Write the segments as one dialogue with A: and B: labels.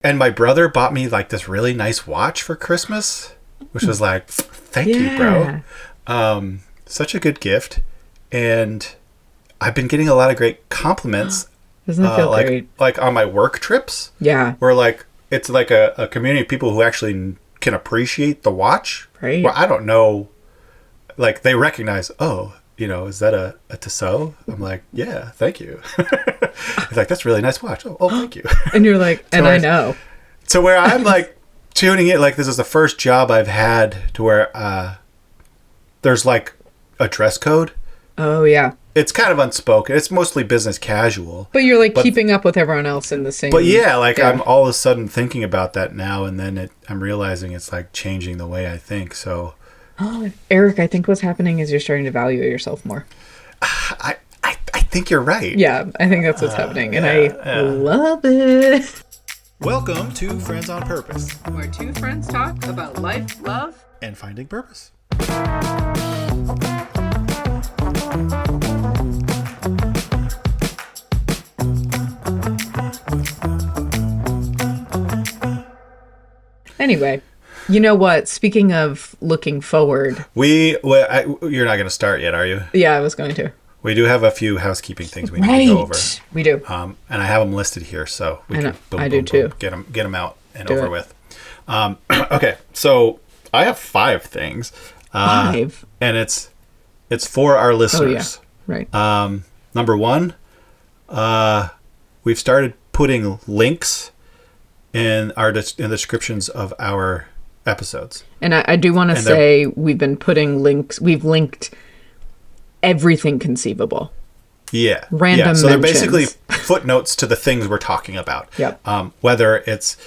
A: And my brother bought me like this really nice watch for Christmas, which was like, thank you, bro. Such a good gift. And I've been getting a lot of great compliments.
B: Doesn't it feel great?
A: Like on my work trips.
B: Yeah.
A: Where like, it's like a community of people who actually can appreciate the watch.
B: Right.
A: Well, I don't know. Like they recognize, is that a Tissot? I'm like, yeah, thank you. He's like, that's a really nice watch. Oh, thank you.
B: And you're like, I know.
A: So where I'm like tuning it, like this is the first job I've had to where there's like a dress code.
B: Oh, yeah.
A: It's kind of unspoken. It's mostly business casual.
B: But you're like keeping up with everyone else in the same.
A: But yeah, I'm all of a sudden thinking about that now, and then I'm realizing it's like changing the way I think. So.
B: Oh, Eric, I think what's happening is you're starting to value yourself more.
A: I think you're right.
B: Yeah, I think that's what's happening, and I love it.
A: Welcome to Friends on Purpose,
B: where two friends talk about life, love,
A: and finding purpose.
B: Anyway. You know what? Speaking of looking forward...
A: you're not going to start yet, are you?
B: Yeah, I was going to.
A: We do have a few housekeeping things we need to go over.
B: We do.
A: And I have them listed here, so we can
B: too.
A: Get them out and over with. Okay, so I have 5 things.
B: 5?
A: And it's for our listeners.
B: Oh, yeah. Right.
A: Number 1, we've started putting links in the descriptions of our episodes.
B: And I do want to say we've been putting links. We've linked everything conceivable.
A: Yeah.
B: Random
A: So
B: mentions.
A: they're basically footnotes to the things we're talking about.
B: Yep.
A: Whether it's,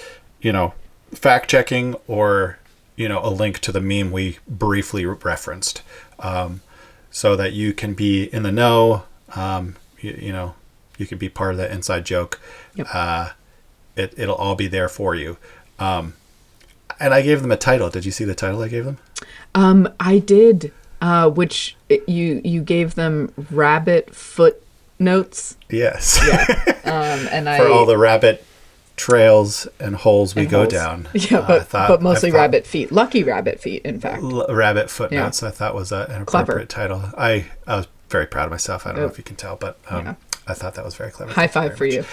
A: fact checking or, a link to the meme we briefly referenced, so that you can be in the know, you can be part of that inside joke. Yep. It'll all be there for you. And I gave them a title. Did you see the title I gave them?
B: I did, which you gave them rabbit footnotes.
A: Yes.
B: Yeah.
A: For all the rabbit trails and holes we go down.
B: Yeah, but mostly rabbit feet. Lucky rabbit feet, in fact.
A: Rabbit footnotes, yeah. I thought was an appropriate title. I was very proud of myself. I don't know if you can tell, but I thought that was very clever.
B: High five for you.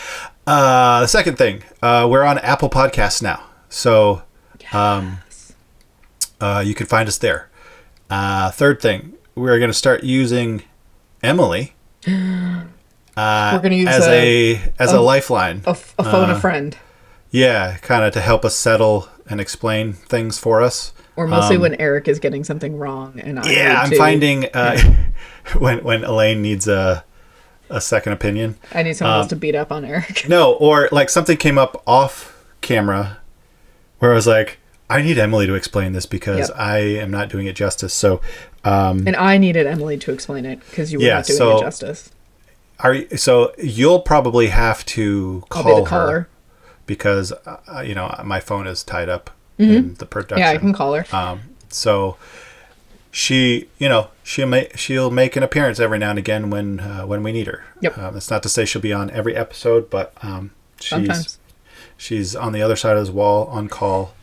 A: The second thing, we're on Apple Podcasts now. So you can find us there. Third thing, we're going to start using Emily
B: we're going to use
A: as a lifeline.
B: A phone a friend.
A: Yeah, kind of to help us settle and explain things for us.
B: Or mostly when Eric is getting something wrong. And
A: I'm finding when Elaine needs a second opinion.
B: I need someone else to beat up on Eric.
A: No, or like something came up off camera where I was like, I need Emily to explain this because I am not doing it justice. So,
B: and I needed Emily to explain it because you were not doing it justice.
A: So you'll probably have to call her because my phone is tied up in the production.
B: Yeah, I can call her.
A: So she'll make an appearance every now and again when we need her.
B: Yep.
A: That's not to say she'll be on every episode, but
B: sometimes
A: she's on the other side of this wall on call,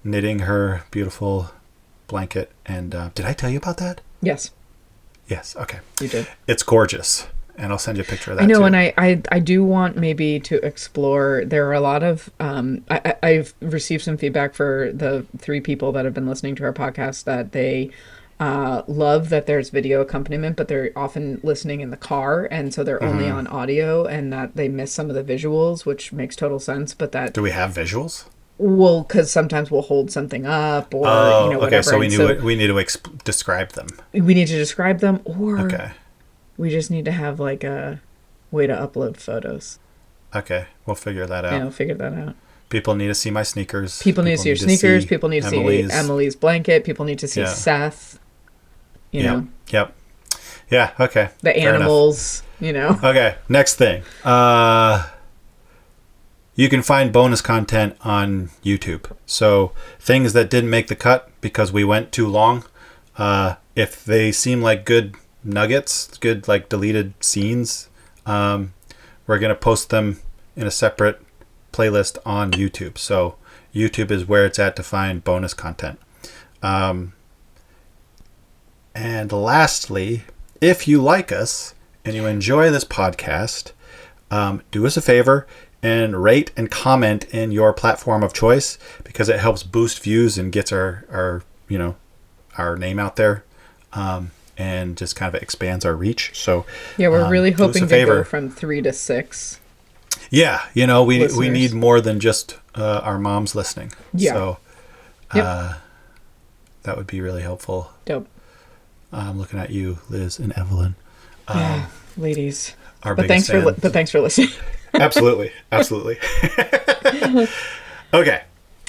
A: knitting her beautiful blanket. And did I tell you about that?
B: Yes.
A: Yes. Okay.
B: You did.
A: It's gorgeous. And I'll send you a picture of that.
B: I know,
A: too.
B: and I do want maybe to explore. There are a lot of I've received some feedback for the 3 people that have been listening to our podcast that they love that there's video accompaniment, but they're often listening in the car, and so they're only on audio, and that they miss some of the visuals, which makes total sense. But that
A: do we have visuals?
B: Well, because sometimes we'll hold something up, or whatever.
A: Okay, so we need to describe them.
B: We need to describe them, or
A: okay.
B: We just need to have like a way to upload photos.
A: Okay, we'll figure that out.
B: Yeah, we'll figure that out.
A: People need to see my sneakers.
B: People need to see your sneakers. People need to see Emily's blanket. People need to see Seth.
A: Yep. Yeah, okay.
B: The animals,
A: Okay, next thing. You can find bonus content on YouTube. So things that didn't make the cut because we went too long, if they seem like good nuggets, good like deleted scenes, we're going to post them in a separate playlist on YouTube. So YouTube is where it's at to find bonus content. And lastly, if you like us and you enjoy this podcast, do us a favor and rate and comment in your platform of choice, because it helps boost views and gets our name out there, and just kind of expands our reach. So
B: yeah, we're really hoping to go from 3 to 6.
A: Yeah, we need more than just our moms listening.
B: Yeah.
A: So that would be really helpful.
B: Dope.
A: I'm looking at you, Liz and Evelyn.
B: Ladies.
A: But thanks for
B: listening.
A: Absolutely. Okay.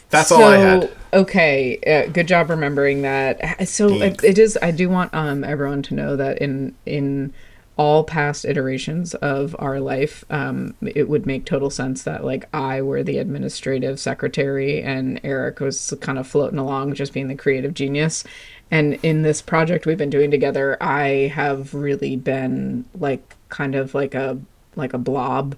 A: That's all I had.
B: Okay. Good job remembering that. So it is, I do want everyone to know that in all past iterations of our life, it would make total sense that like I were the administrative secretary and Eric was kind of floating along, just being the creative genius. And in this project we've been doing together, I have really been like kind of like a blob,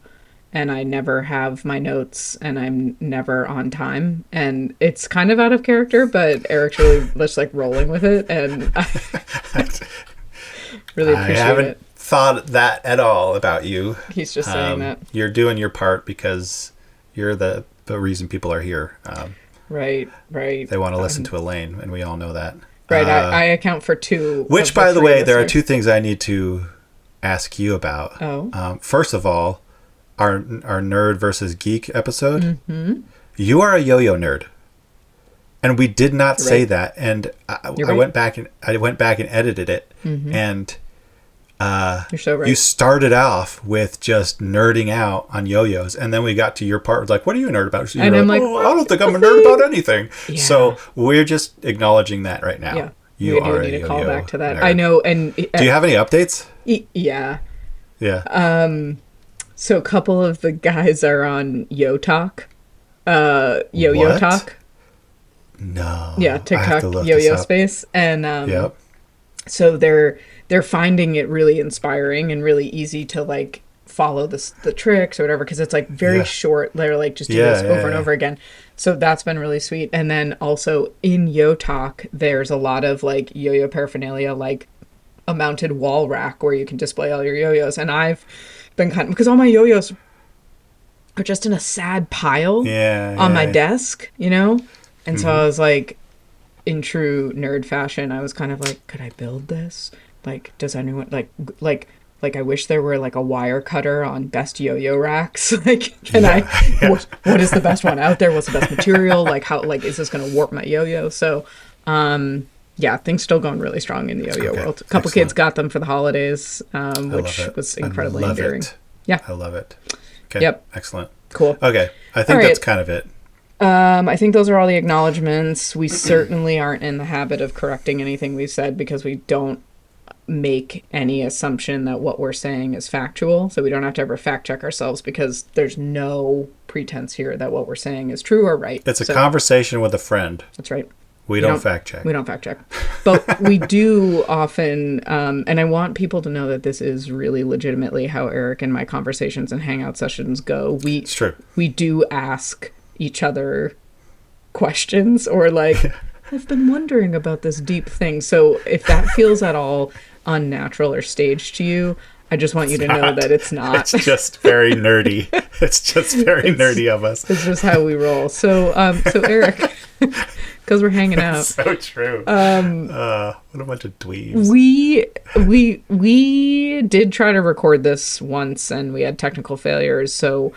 B: and I never have my notes and I'm never on time, and it's kind of out of character, but Eric's really just like rolling with it, and I really appreciate
A: I haven't
B: it.
A: thought that at all about you.
B: He's just saying that.
A: You're doing your part because you're the reason people are here.
B: Right.
A: They want to listen to Elaine, and we all know that.
B: Right, I account for 2.
A: Which, by the way, there are 2 things I need to ask you about.
B: Oh.
A: First of all, our nerd versus geek episode. Mm-hmm. You are a yo-yo nerd, and we did not say that. And I went back and edited it, and
B: you're so right.
A: You started off with just nerding out on yo-yos, and then we got to your part like, what are you a nerd about? So
B: and I'm like,
A: I don't think I'm a nerd about anything. Yeah. So we're just acknowledging that right now.
B: Yeah.
A: You
B: we
A: are
B: do need to call back to that.
A: Nerd.
B: I know. And
A: do you have any updates?
B: Yeah.
A: So
B: a couple of the guys are on Yo Talk. Yo Talk.
A: No.
B: Yeah, TikTok yo-yo space. And
A: yep.
B: So they're finding it really inspiring and really easy to like follow the tricks or whatever, because it's like very short. They're like just do this over and over again. So that's been really sweet. And then also in Yo Talk, there's a lot of like yo-yo paraphernalia, like a mounted wall rack where you can display all your yo-yos. And I've been because all my yo-yos are just in a sad pile on my desk, And so I was like, in true nerd fashion, I was kind of like, could I build this? Like, does anyone like I wish there were like a wire cutter on best yo-yo racks. Like, what is the best one out there? What's the best material? Like, how, like, is this going to warp my yo-yo? So, things still going really strong in the yo-yo world. A couple kids got them for the holidays, which was incredibly endearing. Yeah.
A: I love it. Okay.
B: Yep.
A: Excellent.
B: Cool.
A: Okay. I think that's kind of it.
B: I think those are all the acknowledgements. We certainly aren't in the habit of correcting anything we've said, because we don't make any assumption that what we're saying is factual. So we don't have to ever fact check ourselves, because there's no pretense here that what we're saying is true or right.
A: It's a conversation with a friend.
B: That's right.
A: We don't fact check.
B: We don't fact check. But we do often, and I want people to know that this is really legitimately how Eric and my conversations and hangout sessions go.
A: It's true.
B: We do ask each other questions, or like, I've been wondering about this deep thing. So if that feels at all unnatural or staged to you, I just want you to know that it's not.
A: It's just very nerdy. It's just very nerdy of us.
B: It's just how we roll. So Eric, because we're hanging out.
A: So true. What a bunch of dweebs.
B: We did try to record this once, and we had technical failures. So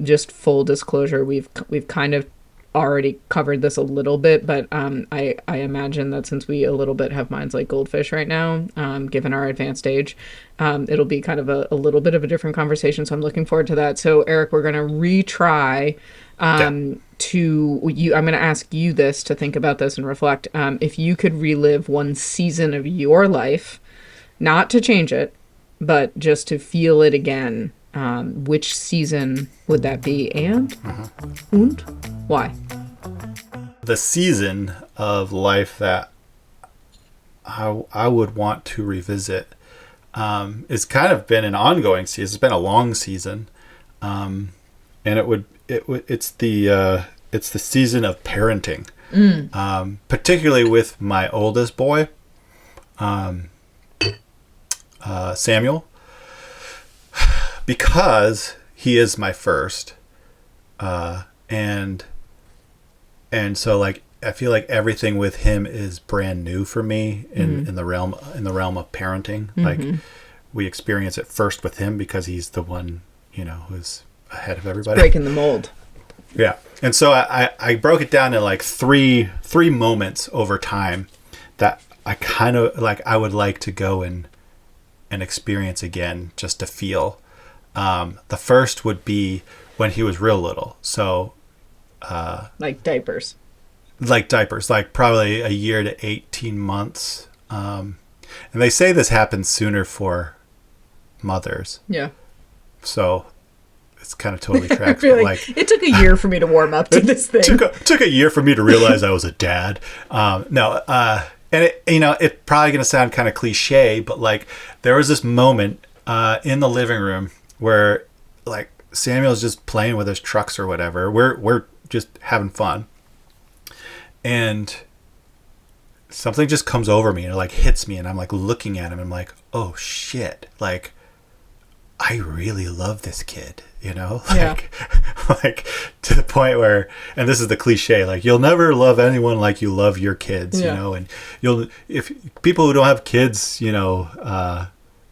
B: just full disclosure, we've kind of already covered this a little bit, but I imagine that since we a little bit have minds like goldfish right now, given our advanced age, it'll be kind of a little bit of a different conversation. So I'm looking forward to that. So Eric, we're going to retry I'm going to ask you this, to think about this and reflect. If you could relive one season of your life, not to change it, but just to feel it again, which season would that be, and why?
A: The season of life that I would want to revisit it's kind of been an ongoing season. It's been a long season, and it's the season of parenting, particularly with my oldest boy, Samuel, because he is my first, and so like I feel like everything with him is brand new for me in the realm of parenting. Like we experience it first with him because he's the one, who's ahead of everybody.
B: Breaking the mold.
A: Yeah. And so I broke it down to like three moments over time that I kind of like I would like to go and experience again just to feel. The first would be when he was real little. So
B: like diapers.
A: Like probably a year to 18 months. And they say this happens sooner for mothers.
B: Yeah.
A: So it's kind of totally tracks.
B: But like, it took a year for me to warm up to this thing.
A: Took a year for me to realize I was a dad. And it's probably going to sound kind of cliche, but like there was this moment in the living room where like Samuel's just playing with his trucks or whatever. We're just having fun. And something just comes over me and it like hits me and I'm like looking at him and I'm like, oh shit. Like I really love this kid, like to the point where, and this is the cliche, like you'll never love anyone like you love your kids, and if people who don't have kids, will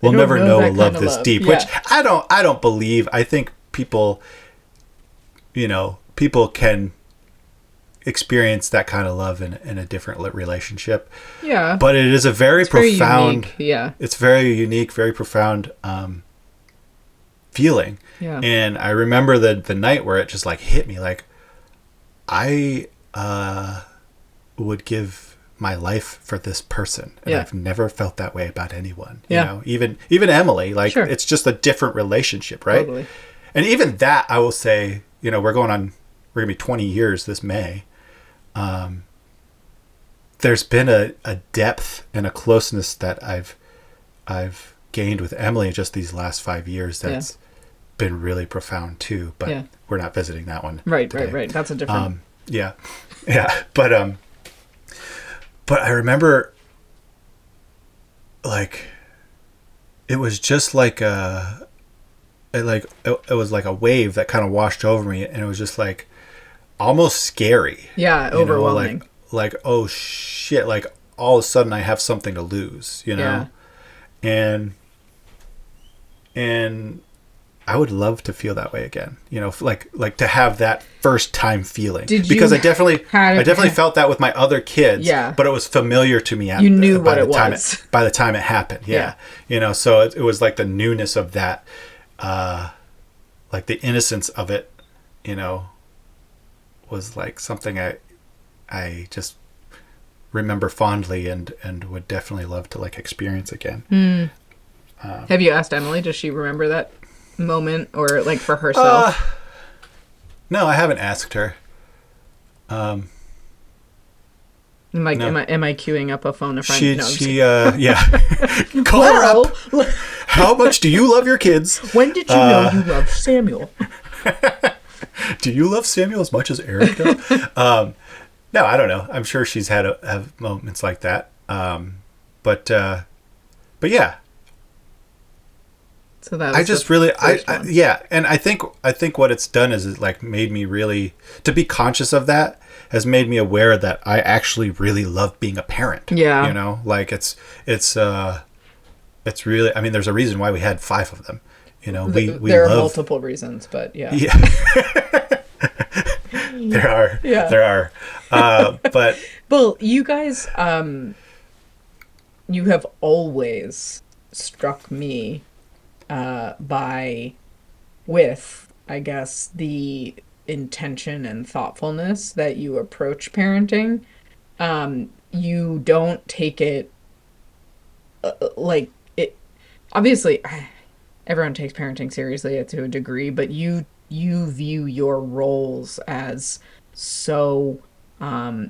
A: never know a love this deep, which I don't believe. I think people can experience that kind of love in a different relationship.
B: Yeah.
A: But it is a very profound,
B: it's
A: very unique, very profound, feeling.
B: Yeah.
A: And I remember the night where it just like hit me, like I would give my life for this person, and I've never felt that way about anyone. Even Emily, like it's just a different relationship, right?
B: Totally.
A: And even that, I will say, we're gonna be 20 years this May. There's been a depth and a closeness that I've gained with Emily in just these last 5 years that's been really profound too, but we're not visiting that one today.
B: Right. That's a different
A: but I remember like it was just like it was like a wave that kind of washed over me, and it was just like almost scary.
B: Overwhelming.
A: Like oh shit, like all of a sudden I have something to lose, and I would love to feel that way again, like to have that first time feeling. Because I definitely felt that with my other kids, but it was familiar to me.
B: You knew what it was
A: by the time it happened. So it was like the newness of that, like the innocence of it, was like something I just remember fondly and would definitely love to like experience again.
B: Have you asked Emily? Does she remember that moment, or like for herself?
A: No, I haven't asked her.
B: Am I queuing up a phone a friend?
A: Call her up. How much do you love your kids?
B: When did you know you loved Samuel?
A: Do you love Samuel as much as Eric does? No, I don't know. I'm sure she's had have moments like that. But yeah.
B: So that was
A: I just really, and I think what it's done is it like made me really, to be conscious of that has made me aware that I actually really love being a parent.
B: Yeah.
A: Like it's really, I mean, there's a reason why we had 5 of them.
B: There are multiple reasons, but yeah.
A: There are. But
B: well, you guys, you have always struck me with, I guess, the intention and thoughtfulness that you approach parenting. You don't take it like it. Obviously, everyone takes parenting seriously to a degree, but you view your roles as so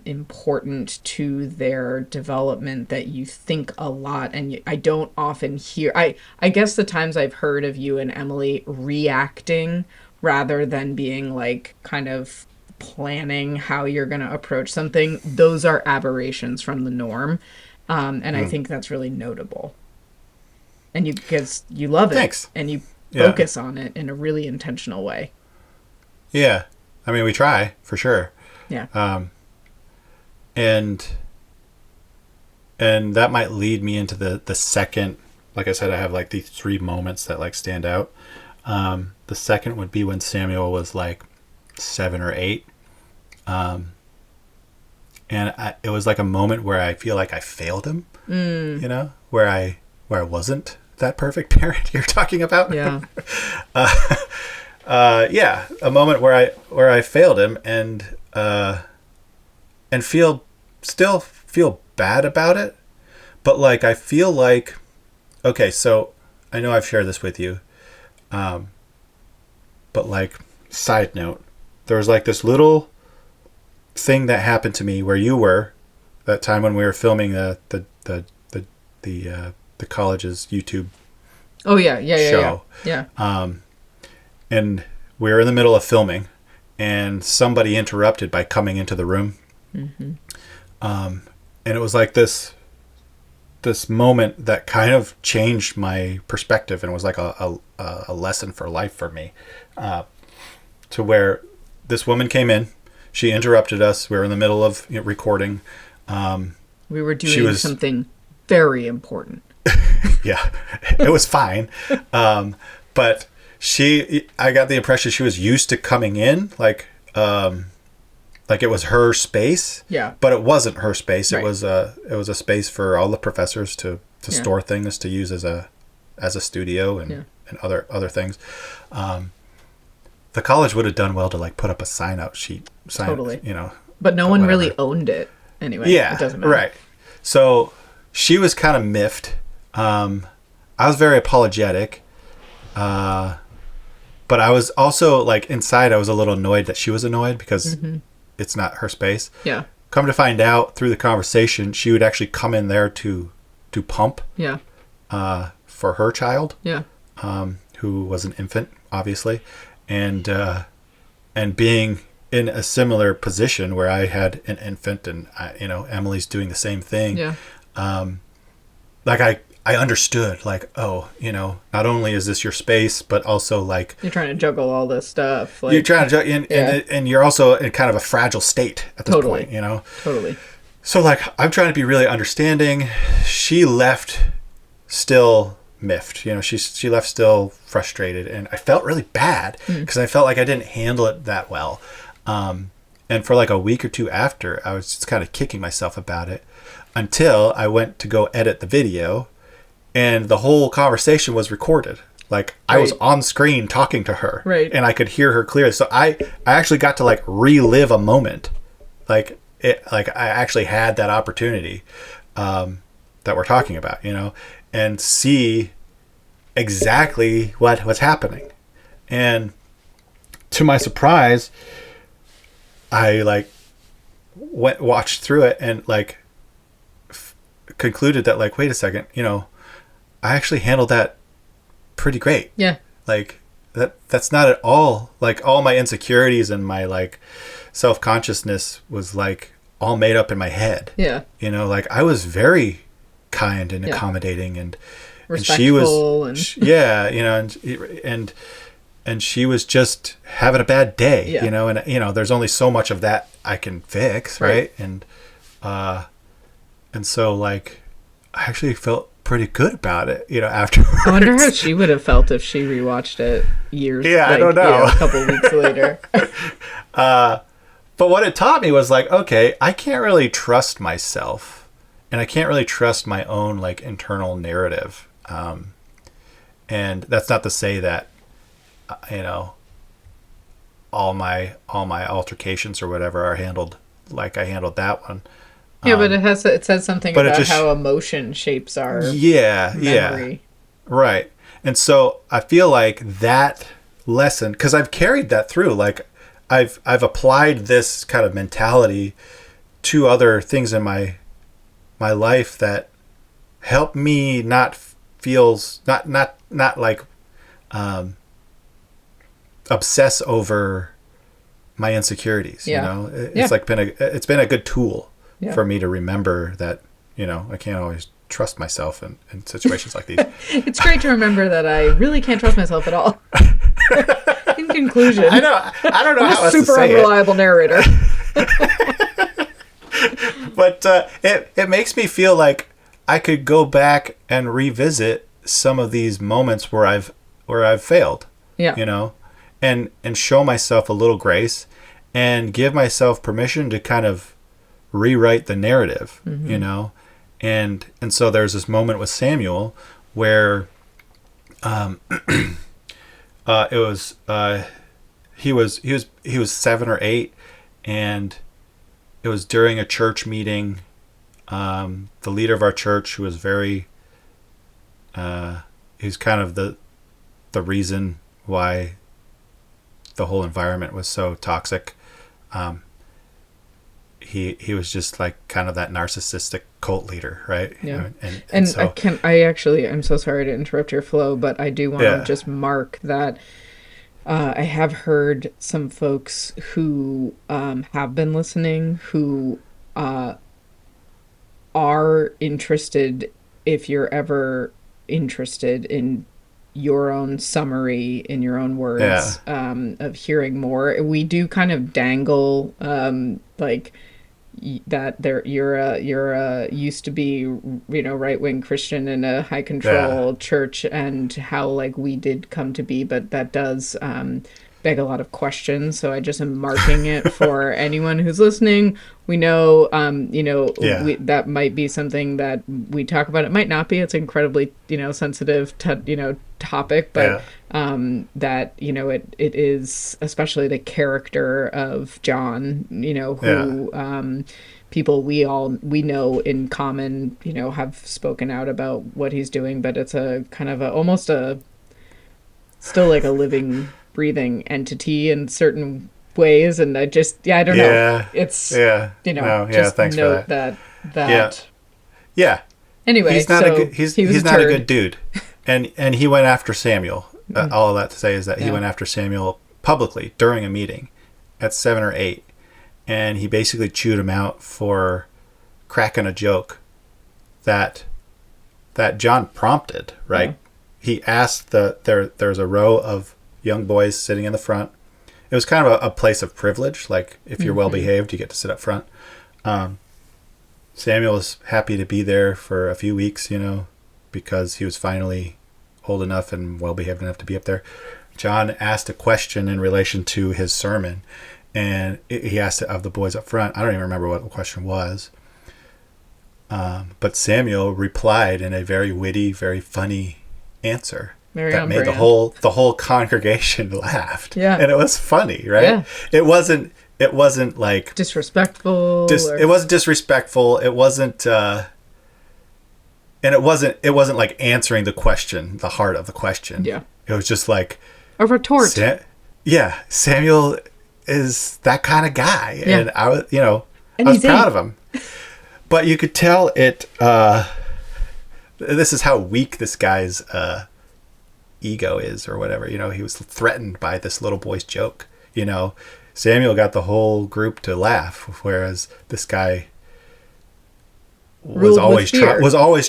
B: important to their development that you think a lot. And I don't often hear, I guess the times I've heard of you and Emily reacting rather than being like kind of planning how you're going to approach something, those are aberrations from the norm. And I
A: Mm.
B: think that's really notable. And you, because you love it
A: Thanks.
B: and you
A: Yeah.
B: focus on it in a really intentional way.
A: Yeah. I mean, we try for sure.
B: Yeah.
A: And that might lead me into the second, like I said, I have like these three moments that like stand out. The second would be when Samuel was like 7 or 8. It was like a moment where I feel like I failed him, you know, where I wasn't that perfect parent you're talking about.
B: Yeah.
A: Yeah, a moment where I failed him and still feel bad about it, but like I feel like, okay, so I know I've shared this with you, but like, side note, there was like this little thing that happened to me where you were that time when we were filming the college's YouTube
B: Oh yeah. Yeah. Yeah.
A: show.
B: Yeah.
A: And we were in the middle of filming, and somebody interrupted by coming into the room.
B: Mm-hmm.
A: And it was like this moment that kind of changed my perspective, and it was like a lesson for life for me, to where this woman came in, she interrupted us. We were in the middle of recording.
B: We were doing something very important.
A: Yeah, it was fine. But I got the impression she was used to coming in like it was her space.
B: Yeah.
A: But it wasn't her space.
B: Right.
A: It was a space for all the professors to store things, to use as a studio and other things. The college would have done well to like put up a sign,
B: Totally.
A: you know.
B: But no one
A: whatever.
B: really owned it anyway.
A: Yeah.
B: It doesn't matter.
A: Right. So she was kind of miffed. I was very apologetic. But I was also like inside, I was a little annoyed that she was annoyed because it's not her space.
B: Yeah.
A: Come to find out through the conversation, she would actually come in there to pump
B: Yeah.
A: for her child,
B: Yeah.
A: who was an infant, obviously, and being in a similar position where I had an infant and Emily's doing the same thing.
B: Yeah.
A: Like I understood, like, oh, not only is this your space, but also like
B: You're trying to juggle all this stuff. Like,
A: you're trying to and you're also in kind of a fragile state at this
B: Totally.
A: point,
B: Totally.
A: So like I'm trying to be really understanding. She left still miffed, she left still frustrated, and I felt really bad because I felt like I didn't handle it that well. And for like a week or two after, I was just kind of kicking myself about it until I went to go edit the video. And the whole conversation was recorded. Like I was on screen talking to her,
B: right,
A: and I could hear her clearly. So I actually got to like relive a moment, like I actually had that opportunity that we're talking about, and see exactly what was happening. And to my surprise, I like watched through it and like concluded that like, wait a second, I actually handled that pretty great.
B: Yeah.
A: Like that's not at all like all my insecurities and my like self-consciousness was like all made up in my head.
B: Yeah.
A: Like I was very kind and accommodating and she
B: respectful
A: was and she was just having a bad day, and there's only so much of that I can fix, right? And so like I actually felt pretty good about it, afterwards.
B: I wonder how she would have felt if she rewatched it years.
A: Yeah, I don't know.
B: A couple weeks later.
A: But what it taught me was like, okay, I can't really trust myself, and I can't really trust my own like internal narrative. And that's not to say that, all my altercations or whatever are handled like I handled that one.
B: Yeah, but it says something about
A: just,
B: how emotion shapes our memory.
A: Yeah, right. And so I feel like that lesson, because I've carried that through, like I've applied this kind of mentality to other things in my life that help me not like obsess over my insecurities.
B: Yeah.
A: You know, it's
B: Yeah.
A: like it's been a good tool
B: Yeah.
A: for me to remember that, you know, I can't always trust myself in situations like these.
B: It's great to remember that I really can't trust myself at all. In conclusion,
A: I don't know
B: I'm
A: how
B: a
A: else to
B: super
A: say
B: unreliable narrator.
A: but it makes me feel like I could go back and revisit some of these moments where I've failed,
B: Yeah.
A: you know, and show myself a little grace and give myself permission to kind of rewrite the narrative, you know, and so there's this moment with Samuel where it was he was 7 or 8, and it was during a church meeting. The leader of our church, who was very he's kind of the reason why the whole environment was so toxic. He was just like kind of that narcissistic cult leader, right?
B: Yeah.
A: And so
B: I'm so sorry to interrupt your flow, but I do want to
A: Yeah.
B: just mark that I have heard some folks who have been listening who are interested, if you're ever interested in your own summary in your own words, of hearing more. We do kind of dangle like that you're a used to be, you know, right-wing Christian in a high control church, and how like we did come to be, but that does beg a lot of questions. So I just am marking it for anyone who's listening. We know, you know, that might be something that we talk about. It might not be. It's incredibly, you know, sensitive, you know, topic, but that, you know, it is, especially the character of John, you know, who people we know in common, you know, have spoken out about what he's doing, but it's a kind of almost still like a living, breathing entity in certain ways. And I don't know. It's, you know, just
A: thanks
B: note
A: for that.
B: that.
A: Yeah.
B: Anyway,
A: he's not he's not a good dude, and he went after Samuel. All of that to say is that he went after Samuel publicly during a meeting at 7 or 8, and he basically chewed him out for cracking a joke that John prompted. Right? Yeah. He asked there's a row of young boys sitting in the front. It was kind of a place of privilege. Like if you're well behaved, you get to sit up front. Samuel was happy to be there for a few weeks, you know, because he was finally old enough and well behaved enough to be up there. John asked a question in relation to his sermon, and he asked it of the boys up front. I don't even remember what the question was. But Samuel replied in a very witty, very funny answer that made the whole congregation laughed. Yeah. And it was funny, right? Yeah. It wasn't like
B: disrespectful.
A: It wasn't disrespectful. It wasn't and it wasn't like answering the question, the heart of the question. Yeah. It was just like
B: a retort.
A: Samuel is that kind of guy. Yeah. And I was, you know,
B: and
A: I was proud of him. But you could tell it this is how weak this guy's ego is, or whatever. You know, he was threatened by this little boy's joke. You know, Samuel got the whole group to laugh, whereas this guy was always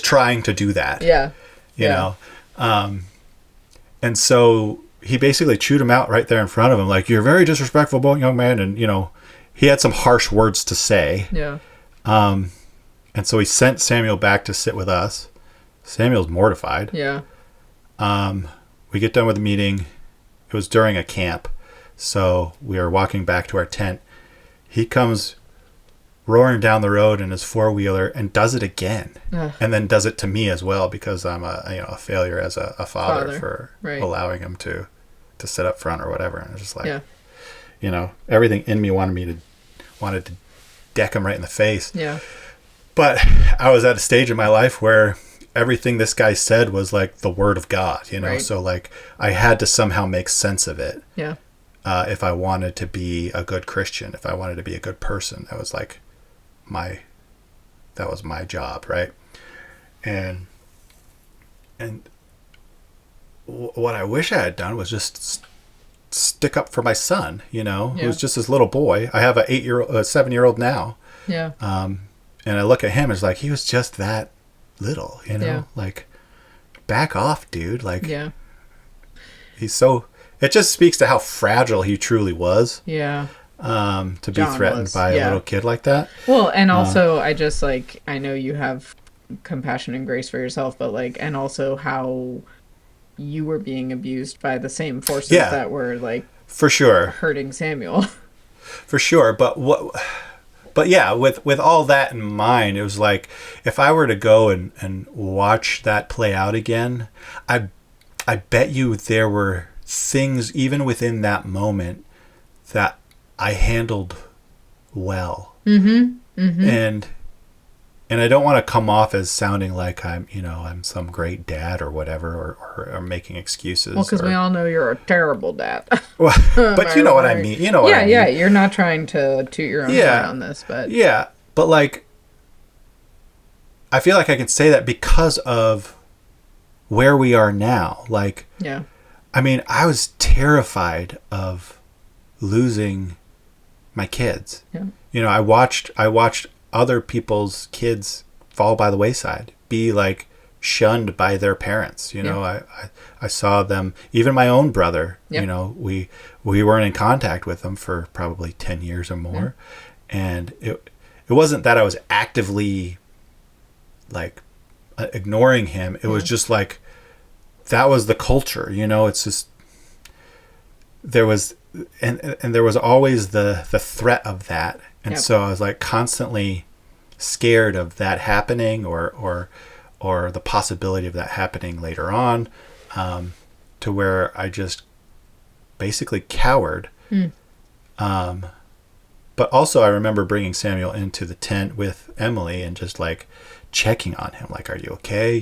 A: trying to do that.
B: Yeah,
A: you know, and so he basically chewed him out right there in front of him, like, "You're a very disrespectful young man," and you know, he had some harsh words to say.
B: Yeah.
A: And so he sent Samuel back to sit with us. Samuel's mortified.
B: Yeah.
A: We get done with the meeting. It was during a camp. So we are walking back to our tent. He comes roaring down the road in his four-wheeler and does it again. And then does it to me as well, because I'm a failure as a father for allowing him to sit up front or whatever. And it's just like, you know, everything in me wanted to deck him right in the face.
B: Yeah.
A: But I was at a stage in my life where everything this guy said was like the word of God, you know? Right. So like I had to somehow make sense of it.
B: Yeah.
A: If I wanted to be a good Christian, if I wanted to be a good person, that was my job. Right. And what I wish I had done was just stick up for my son,
B: Yeah.
A: who's just this little boy. I have a 7-year-old now.
B: Yeah.
A: And I look at him as like, he was just that little,
B: Yeah.
A: like, back off, dude. Like,
B: Yeah.
A: it just speaks to how fragile he truly was.
B: Yeah.
A: To be
B: John
A: threatened
B: was,
A: by a little kid like that.
B: Well, and also I just like, I know you have compassion and grace for yourself, but like, and also how you were being abused by the same forces that were like,
A: for sure,
B: hurting Samuel.
A: For sure. But yeah, with all that in mind, it was like, if I were to go and watch that play out again, I bet you there were things even within that moment that I handled well. And I don't want to come off as sounding like I'm some great dad or whatever, or making excuses.
B: Well, because we all know you're a terrible dad.
A: Well, but you know what I mean. You know what I mean.
B: Yeah, you're not trying to toot your own horn on this, but
A: yeah, but like, I feel like I can say that because of where we are now. Like,
B: yeah,
A: I mean, I was terrified of losing my kids.
B: Yeah.
A: I watched other people's kids fall by the wayside, be like shunned by their parents. I saw them, even my own brother, we weren't in contact with them for probably 10 years or more. And it wasn't that I was actively like ignoring him. It was just like, that was the culture, it's just, there was, and there was always the threat of that. And so I was like constantly scared of that happening, or the possibility of that happening later on, to where I just basically cowered. But also I remember bringing Samuel into the tent with Emily and just like checking on him, like, are you okay?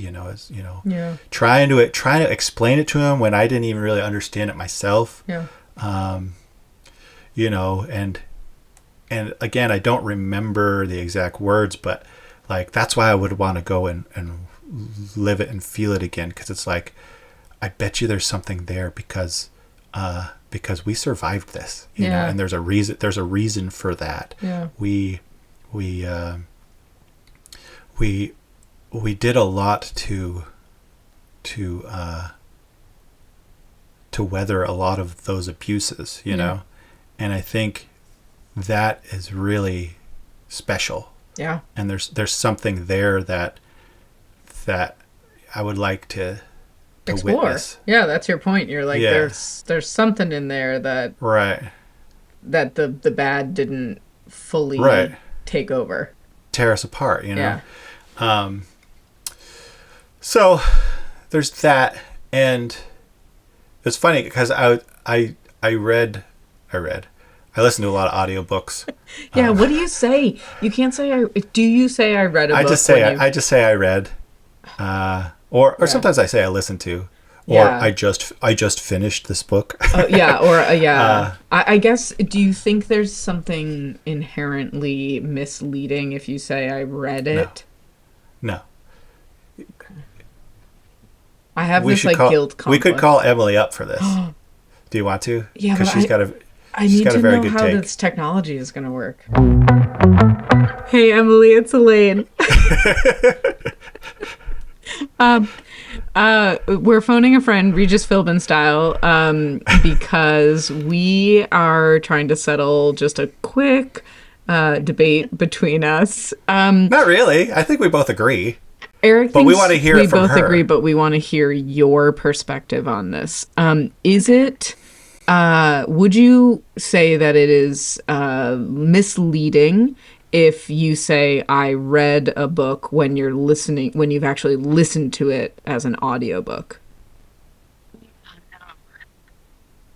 A: Trying to explain it to him when I didn't even really understand it myself. And again, I don't remember the exact words, but like, that's why I would want to go and live it and feel it again. Cause it's like, I bet you there's something there because we survived this, you know, and there's a reason for that.
B: Yeah.
A: We did a lot to weather a lot of those abuses, you know? And I think that is really special.
B: Yeah.
A: And there's something there that I would like to
B: explore.
A: Witness.
B: Yeah, that's your point. You're like, there's something in there that that the bad didn't fully take over. Tear
A: us apart, you know? Yeah. So there's that, and it's funny because I listen to a lot of audiobooks.
B: Yeah, what do you say? You can't say do you say I read a book?
A: I just say I read. Or sometimes I say I listened to, or I just finished this book.
B: I guess, do you think there's something inherently misleading if you say I read it?
A: No.
B: I have guilt complex.
A: We could call Emily up for this. Do you want to?
B: Yeah,
A: because she's got a
B: know
A: very good
B: how
A: take.
B: this technology is going to work. Hey, Emily, it's Elaine. We're phoning a friend, Regis Philbin style, because we are trying to settle just a quick debate between us.
A: Not really. I think we both agree.
B: Eric
A: but
B: thinks
A: we want to hear it from her.
B: We both agree, but we want to hear your perspective on this. Is it... would you say that it is misleading if you say I read a book when you've actually listened to it as an audiobook?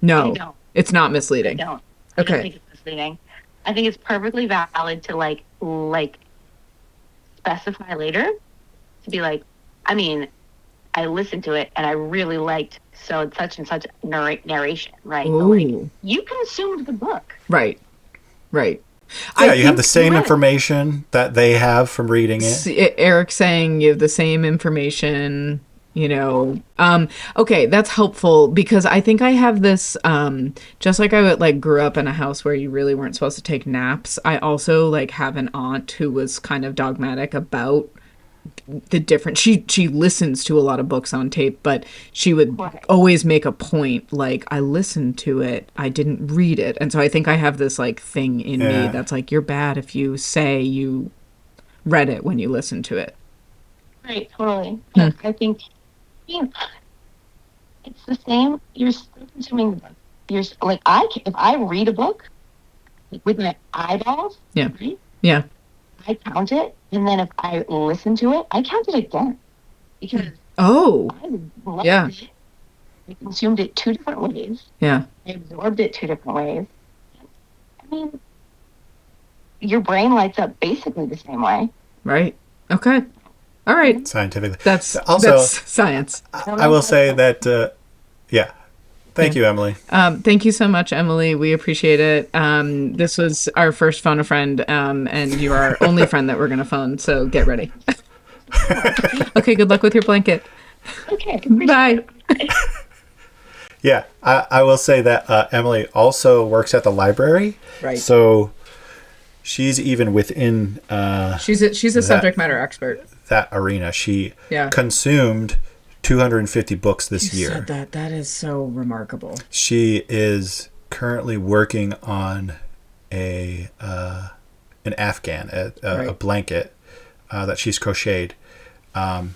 B: No, it's not misleading.
C: I don't.
B: Okay.
C: I don't think it's misleading. I think it's perfectly valid to like specify later, to be like, I mean, I listened to it and I really liked such and such narration, right? But like, you consumed the book.
B: Right.
A: Yeah, you have the same information that they have from reading it.
B: Eric saying you have the same information. Okay, that's helpful because I think I have this, just like I would like grew up in a house where you really weren't supposed to take naps. I also like have an aunt who was kind of dogmatic about the different, she listens to a lot of books on tape, but she would always make a point like, I listened to it, I didn't read it. And so I think I have this like thing in me that's like, you're bad if you say you read it when you listen to it.
C: Right, totally. Yeah, I think it's the same. You're still consuming the book. You're like, if I read a book with my eyeballs, right, I count it, and then if I listen to it, I count it again because I loved it. I consumed it 2 different ways. I absorbed it 2 different ways. I mean, your brain lights up basically the same way.
B: Right. Okay. All right.
A: Scientifically.
B: That's science.
A: I will say that, Thank you, Emily.
B: Thank you so much, Emily. We appreciate it. This was our first phone a friend, and you are our only friend that we're going to phone, so get ready. Okay, good luck with your blanket.
C: Okay.
B: Bye.
A: Yeah, I will say that Emily also works at the library.
B: Right.
A: So she's even within...
B: she's a subject matter expert.
A: That arena. She consumed 250 books this year.
B: Said that. That is so remarkable.
A: She is currently working on an Afghan, a blanket that she's crocheted. And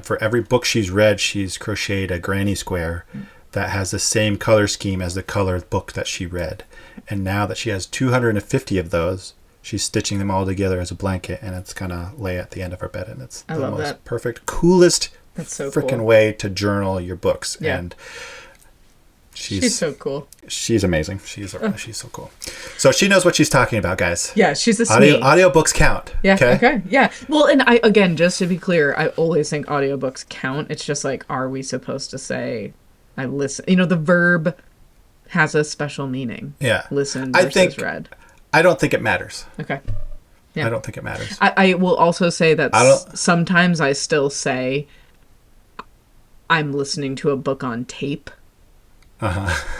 A: for every book she's read, she's crocheted a granny square that has the same color scheme as the color book that she read. And now that she has 250 of those, she's stitching them all together as a blanket, and it's gonna lay at the end of her bed, and it's the most perfect, coolest freaking way to journal your books. And she's
B: so cool.
A: She's amazing. She's so cool. So she knows what she's talking about, guys.
B: Yeah, she's a SME.
A: Audiobooks count.
B: Yeah. Okay. Yeah. Well, and again, just to be clear, I always think audiobooks count. It's just like, are we supposed to say I listen? The verb has a special meaning.
A: Yeah.
B: Listen versus read.
A: I don't think it matters.
B: Okay. Yeah.
A: I don't think it matters.
B: I will also say that sometimes I still say I'm listening to a book on tape.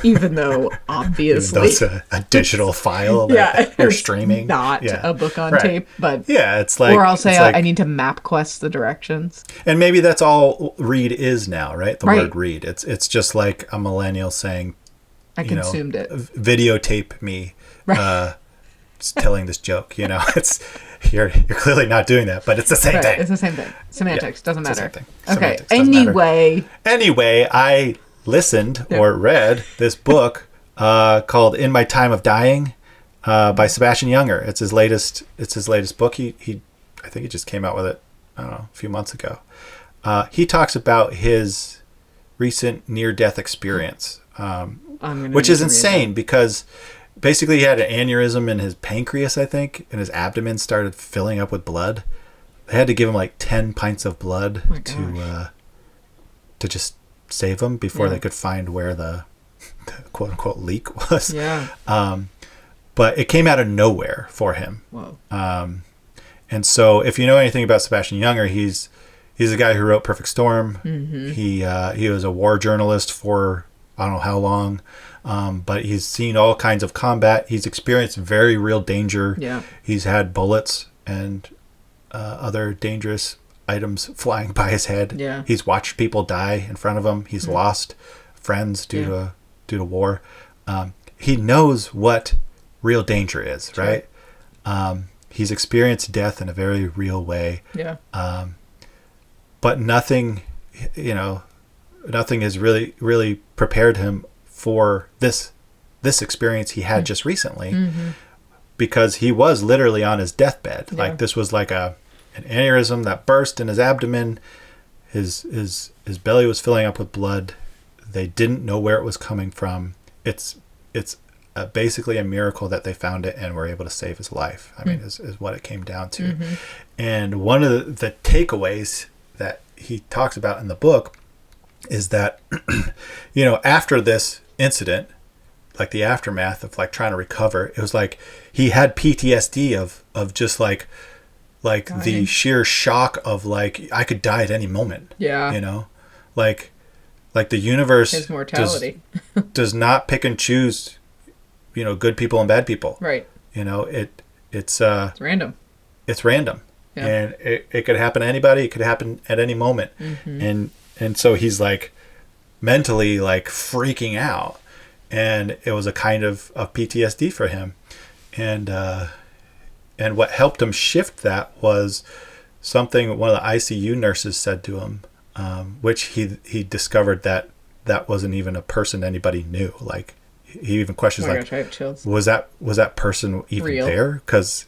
B: Even though obviously
A: it's a digital file that you're streaming.
B: Not a book on tape, but
A: it's like,
B: or I'll say I need to map quest the directions.
A: And maybe that's all read is now, right? The word read. It's just like a millennial saying,
B: I consumed it.
A: Videotape me. Telling this joke, it's you're clearly not doing that, but it's the same thing.
B: It's the same thing. Semantics doesn't matter.
A: Okay.
B: Anyway,
A: I listened or read this book called "In My Time of Dying" by Sebastian Junger. It's his latest book. He I think he just came out with it, I don't know, a few months ago. He talks about his recent near-death experience, which is insane because basically he had an aneurysm in his pancreas, I think, and his abdomen started filling up with blood. They had to give him like 10 pints of blood to just save him before they could find where the quote unquote leak was. But it came out of nowhere for him.
B: Whoa.
A: And so if you know anything about Sebastian Junger, he's a guy who wrote Perfect Storm. He was a war journalist for I don't know how long. But he's seen all kinds of combat. He's experienced very real danger.
B: Yeah.
A: He's had bullets and other dangerous items flying by his head.
B: Yeah.
A: He's watched people die in front of him. He's lost friends due to war. He knows what real danger is, right? He's experienced death in a very real way.
B: Yeah.
A: But nothing has really prepared him for this experience he had just recently, because he was literally on his deathbed. Like this was like an aneurysm that burst in his abdomen. His belly was filling up with blood. They didn't know where it was coming from. It's basically a miracle that they found it and were able to save his life. I mean, is what it came down to. And one of the takeaways that he talks about in the book is that, after this incident, like the aftermath of like trying to recover, it was like he had PTSD of just like the sheer shock of like I could die at any moment.
B: Yeah.
A: like the universe
B: his mortality
A: does not pick and choose, good people and bad people.
B: Right.
A: It's
B: random.
A: It's random. Yeah. And it could happen to anybody. It could happen at any moment. Mm-hmm. And so he's like mentally like freaking out, and it was a kind of PTSD for him. And what helped him shift that was something one of the ICU nurses said to him, which he discovered that wasn't even a person anybody knew. Like, he even questions,
B: gosh, I have chills.
A: was that person even real? There? Because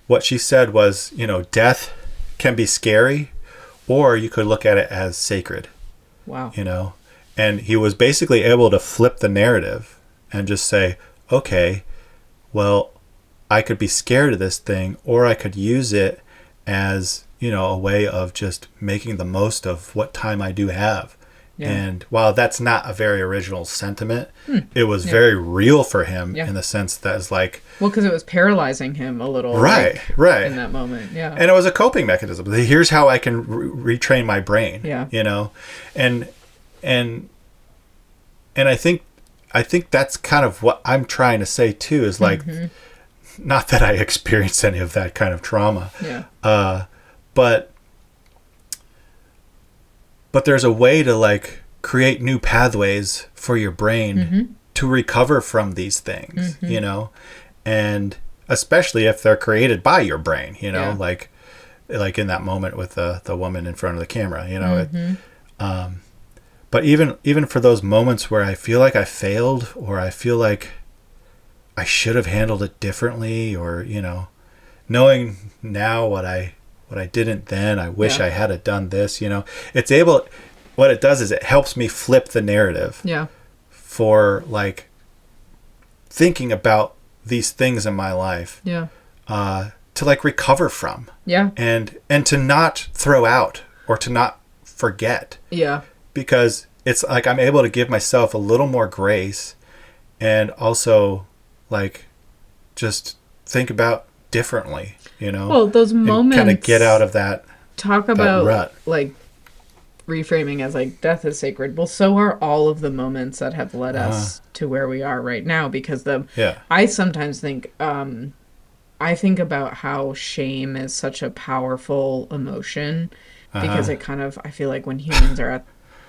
A: what she said was, death can be scary, or you could look at it as sacred.
B: Wow.
A: And he was basically able to flip the narrative and just say, okay, well, I could be scared of this thing, or I could use it as, a way of just making the most of what time I do have. Yeah. And while that's not a very original sentiment, it was very real for him in the sense that it's like...
B: Well, because it was paralyzing him a little.
A: Right. In
B: that moment, yeah.
A: And it was a coping mechanism. Here's how I can retrain my brain.
B: Yeah.
A: And I think that's kind of what I'm trying to say too, is like, not that I experienced any of that kind of trauma.
B: Yeah.
A: But there's a way to like create new pathways for your brain to recover from these things, and especially if they're created by your brain, like in that moment with the woman in front of the camera, but even for those moments where I feel like I failed, or I feel like I should have handled it differently, or, knowing now what I didn't then, I wish I had done this, what it does is it helps me flip the narrative for like thinking about these things in my life, to like recover from, and to not throw out or to not forget, because it's like I'm able to give myself a little more grace, and also like just think about differently,
B: well, those moments
A: kind of get out of that
B: rut. Like reframing as like death is sacred. Well, so are all of the moments that have led us to where we are right now, because I sometimes think I think about how shame is such a powerful emotion, because it kind of, I feel like when humans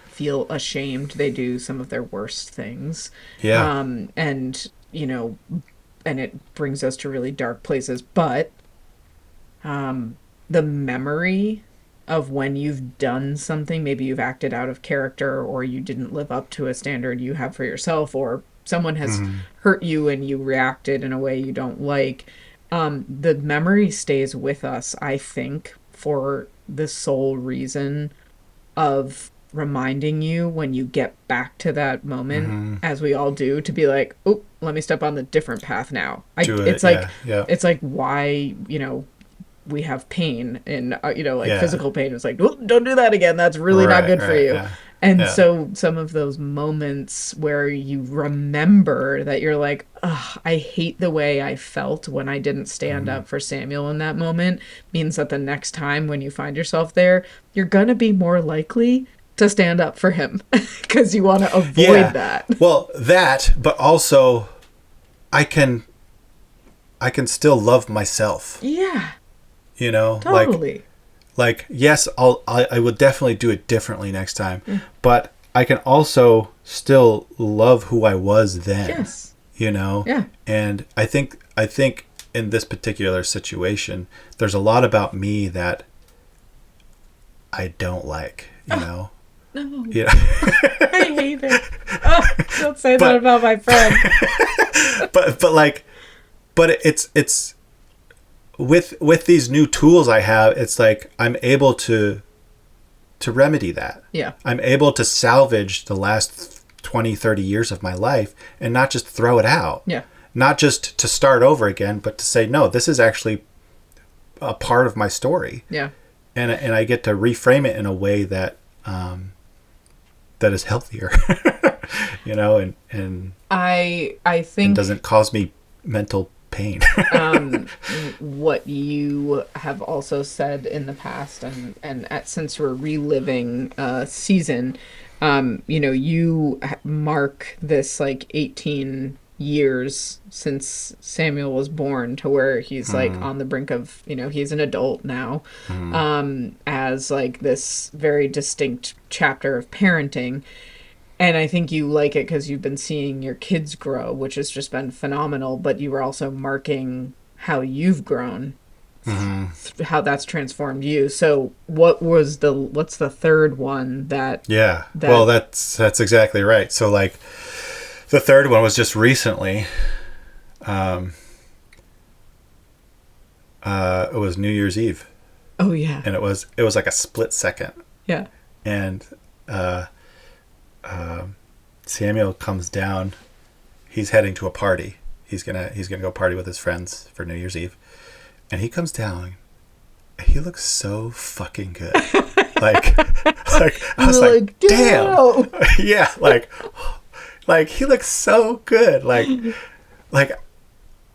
B: feel ashamed, they do some of their worst things. And and it brings us to really dark places, but the memory of when you've done something, maybe you've acted out of character, or you didn't live up to a standard you have for yourself, or someone has hurt you and you reacted in a way you don't like, the memory stays with us, I think, for the sole reason of reminding you when you get back to that moment, as we all do, to be like, oh, let me step on the different path now. It's like why, we have pain and, physical pain. It's like, oh, don't do that again. That's really not good for you. Yeah. And so some of those moments where you remember that you're like, ugh, I hate the way I felt when I didn't stand up for Samuel in that moment, means that the next time when you find yourself there, you're going to be more likely to stand up for him, because you want to avoid that.
A: Well, but also I can still love myself.
B: Yeah.
A: Totally. Like yes, I would definitely do it differently next time, but I can also still love who I was then.
B: Yes.
A: Yeah. And I think in this particular situation, there's a lot about me that I don't like, No.
B: Yeah. I hate it. Oh, don't say that about my friend.
A: but it's with these new tools I have, it's like I'm able to remedy that.
B: Yeah.
A: I'm able to salvage the last 20, 30 years of my life and not just throw it out.
B: Yeah.
A: Not just to start over again, but to say, no, this is actually a part of my story.
B: Yeah.
A: And I get to reframe it in a way that that is healthier, and
B: I think
A: and doesn't cause me mental pain.
B: What you have also said in the past, since we're reliving season, you mark this like 18 years since Samuel was born to where he's like on the brink of, he's an adult now, as like this very distinct chapter of parenting. And I think you like it because you've been seeing your kids grow, which has just been phenomenal, but you were also marking how you've grown, how that's transformed you. So what's the third one that...
A: Yeah, well, that's exactly right. So like the third one was just recently. It was New Year's Eve.
B: Oh yeah.
A: And it was like a split second.
B: Yeah.
A: And Samuel comes down. He's heading to a party. He's gonna go party with his friends for New Year's Eve, and he comes down. He looks so fucking good. like I was like, damn. Yeah, like he looks so good. Like,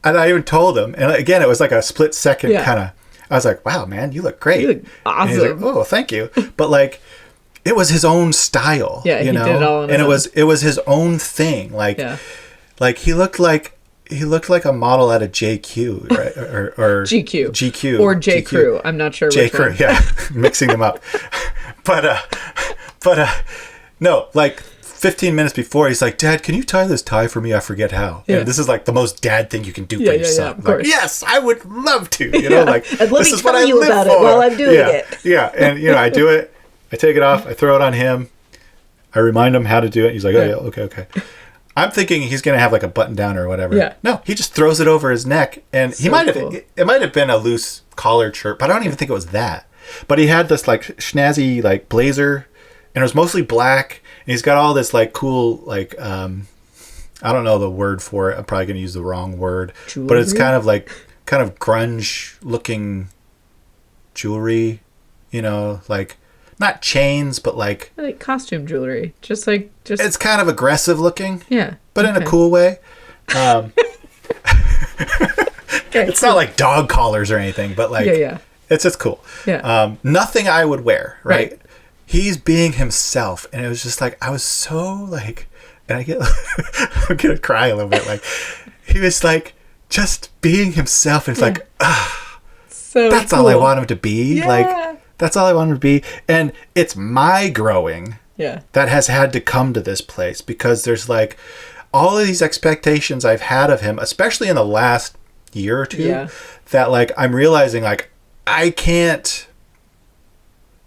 A: and I even told him. And again, it was like a split second kind of. I was like, wow, man, you look great. You look awesome. And he's like, oh, thank you. But like, it was his own style. Yeah, he did it all on his own. It was his own thing. Like, like he looked like a model at a JQ, right? or GQ
B: or J. Crew. I'm not sure
A: J.
B: which
A: Crew,
B: one.
A: Yeah, mixing them up. But no, like 15 minutes before, he's like, Dad, can you tie this tie for me? I forget how. Yeah. And this is like the most dad thing you can do for your son. Like, yes, I would love to. You know, like
B: and let me tell you about it while I'm doing it.
A: Yeah, and I do it. I take it off. I throw it on him. I remind him how to do it. He's like, oh yeah, okay. I'm thinking he's gonna have like a button down or whatever. Yeah. No, he just throws it over his neck, and he might have. Cool. It might have been a loose collared shirt, but I don't even think it was that. But he had this like snazzy like blazer, and it was mostly black. And he's got all this like cool like I don't know the word for it. I'm probably gonna use the wrong word, jewelry? But it's kind of grunge looking jewelry, like not chains, but like
B: costume jewelry. Just
A: it's kind of aggressive looking.
B: Yeah,
A: but in a cool way. It's not like dog collars or anything, but like it's just cool.
B: Yeah,
A: nothing I would wear, right? He's being himself, and it was just like I was so like, and I'm gonna cry a little bit. Like he was like just being himself, and it's like, so that's cool. All I want him to be. Yeah. Like that's all I want him to be, and it's my growing that has had to come to this place because there's like all of these expectations I've had of him, especially in the last year or two, that like I'm realizing like I can't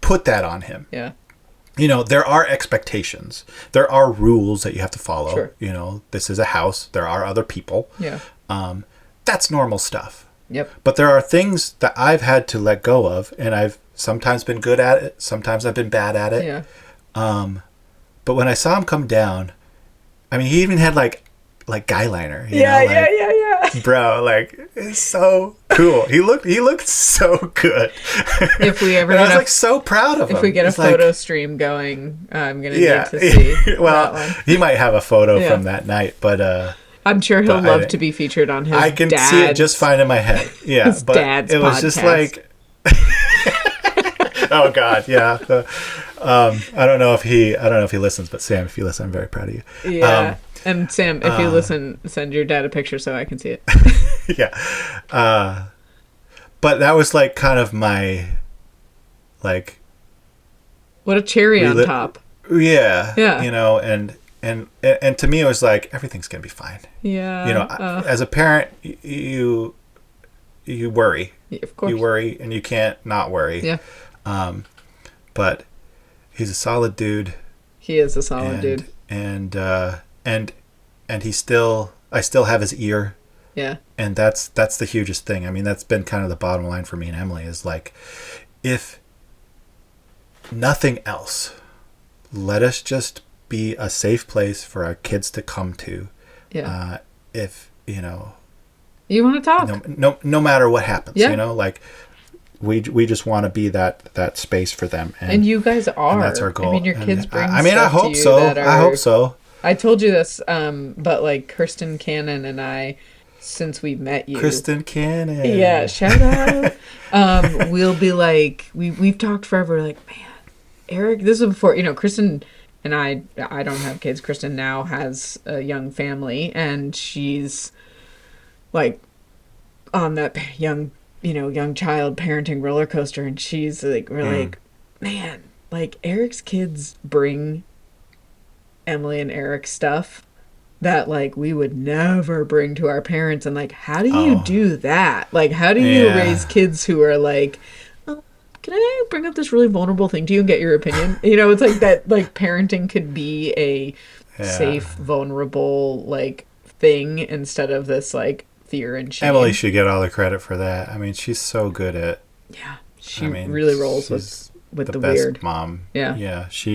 A: put that on him.
B: Yeah.
A: There are expectations. There are rules that you have to follow.
B: Sure.
A: This is a house. There are other people.
B: Yeah.
A: That's normal stuff.
B: Yep.
A: But there are things that I've had to let go of, and I've sometimes been good at it. Sometimes I've been bad at it.
B: Yeah.
A: But when I saw him come down, I mean, he even had like guy liner.
B: Yeah.
A: Bro, like it's so cool. He looked so good.
B: If we ever,
A: I was like so proud of him.
B: If we get a photo stream going, I'm gonna need to see.
A: Well, that one. He might have a photo from that night, but
B: I'm sure he'll love to be featured on his.
A: I can see it just fine in my head. Yeah,
B: his
A: but
B: dad's
A: it was
B: podcast.
A: Just like, oh God, yeah. I don't know if he listens, but Sam, if you listen, I'm very proud of you.
B: Yeah. And Sam, if you listen, send your dad a picture so I can see it.
A: Yeah. But that was like kind of my, like.
B: What a cherry on top.
A: Yeah. Yeah. And to me it was like, everything's going to be fine.
B: Yeah.
A: As a parent, you worry.
B: Of course.
A: You worry and you can't not worry.
B: Yeah.
A: But he's a solid dude.
B: He is a solid dude.
A: And I still have his ear.
B: Yeah.
A: And that's the hugest thing. I mean, that's been kind of the bottom line for me and Emily is like, if nothing else, let us just be a safe place for our kids to come to.
B: Yeah.
A: If, you
B: want to talk.
A: No matter what happens, like we just want to be that space for them.
B: And you guys are.
A: And that's our goal.
B: I mean, your kids bring
A: I hope so. I hope so.
B: I told you this, but like Kirsten Cannon and I since we met you.
A: Kristen Cannon.
B: Yeah, shout out. We'll be like, we've talked forever, like, man, Eric, this is before, Kristen and I don't have kids. Kristen now has a young family, and she's like on that young child parenting roller coaster, and she's like, we're like, man, like Eric's kids bring Emily and Eric stuff that like we would never bring to our parents, and like, how do you do that? Like, how do you raise kids who are like, oh, can I bring up this really vulnerable thing to you and get your opinion? It's like that, like parenting could be a safe, vulnerable like thing instead of this like fear and shame.
A: Emily should get all the credit for that. I mean, she's so good at.
B: Yeah, she really rolls with the
A: best
B: weird
A: mom.
B: Yeah,
A: it's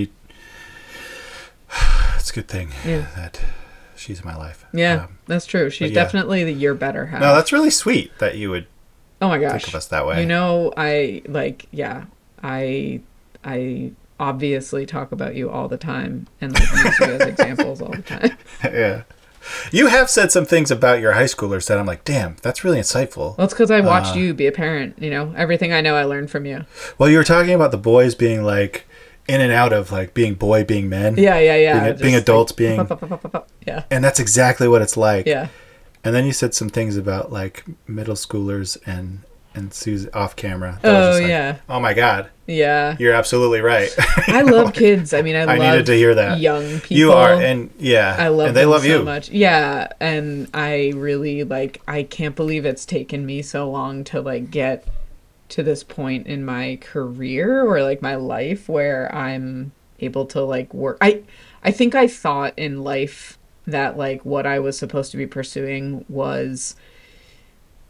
A: a good thing that she's in my life.
B: Yeah, that's true. She's definitely the year better half.
A: No, that's really sweet that you would.
B: Oh my gosh,
A: think of us that way.
B: I obviously talk about you all the time and like use you as examples all the time.
A: Yeah. You have said some things about your high schoolers that I'm like, damn, that's really insightful.
B: Well, it's because I watched you be a parent. Everything I know I learned from you.
A: Well, you were talking about the boys being like in and out of like being boy, being men.
B: Yeah.
A: Being adults, being.
B: Yeah.
A: And that's exactly what it's like.
B: Yeah.
A: And then you said some things about like middle schoolers and Susie off camera. Oh my God.
B: Yeah.
A: You're absolutely right.
B: I love kids. I mean, I
A: needed to hear that.
B: Young people.
A: You are, and I love and they love you
B: so much. Yeah, and I really I can't believe it's taken me so long to like get to this point in my career or like my life where I'm able to like work. I think I thought in life that like what I was supposed to be pursuing was